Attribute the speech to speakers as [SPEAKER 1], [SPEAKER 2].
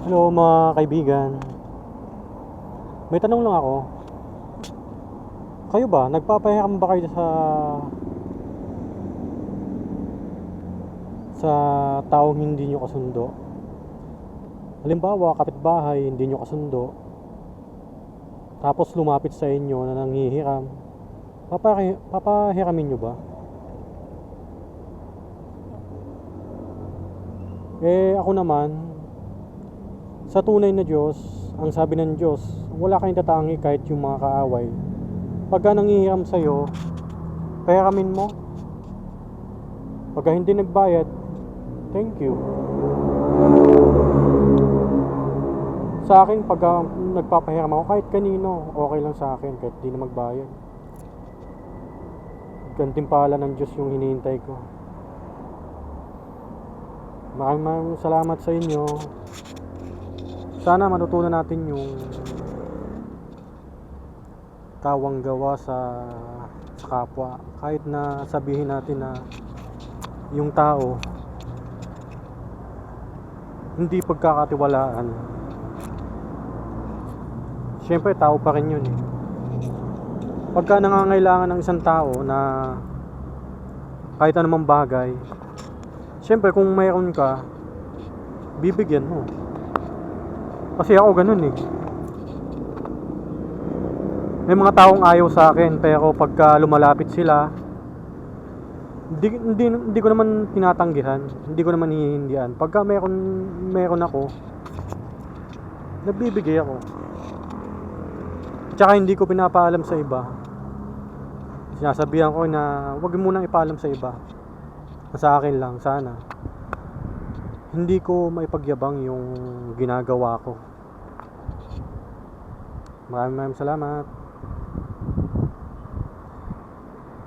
[SPEAKER 1] Hello mga kaibigan. May tanong lang ako. Kayo ba, nagpapahiram ba kayo sa taong hindi nyo kasundo? Halimbawa, kapitbahay, hindi nyo kasundo. Tapos lumapit sa inyo na nanghihiram. Papahiramin nyo ba? Ako naman, sa tunay na Diyos, ang sabi ng Diyos, wala kayong tatangi kahit yung mga kaaway. Pagka nanghihiram sa'yo, pahiramin mo. Pagka hindi nagbayad, thank you. Sa akin, pagka nagpapahiram ako, kahit kanino, okay lang sa akin, kahit di na magbayad. Gantimpala ng Diyos yung hinihintay ko. Maraming salamat sa inyo. Sana matutunan natin yung tawang gawa sa kapwa. Kahit na sabihin natin na yung tao hindi pagkakatiwalaan, syempre tao pa rin yun eh. Pagka nangangailangan ng isang tao na kahit anumang bagay, syempre kung mayroon ka, bibigyan mo. Kasi ako ganun eh. May mga taong ayaw sa akin, pero pagka lumalapit sila, hindi ko naman tinatanggihan, hindi ko naman hihindihan. Pagka meron ako, nagbibigay ako. Tsaka hindi ko pinapaalam sa iba. Sinasabihan ko na wag mo nang ipaalam sa iba. Sa akin lang, sana. Hindi ko maipagyabang yung ginagawa ko. Maraming salamat.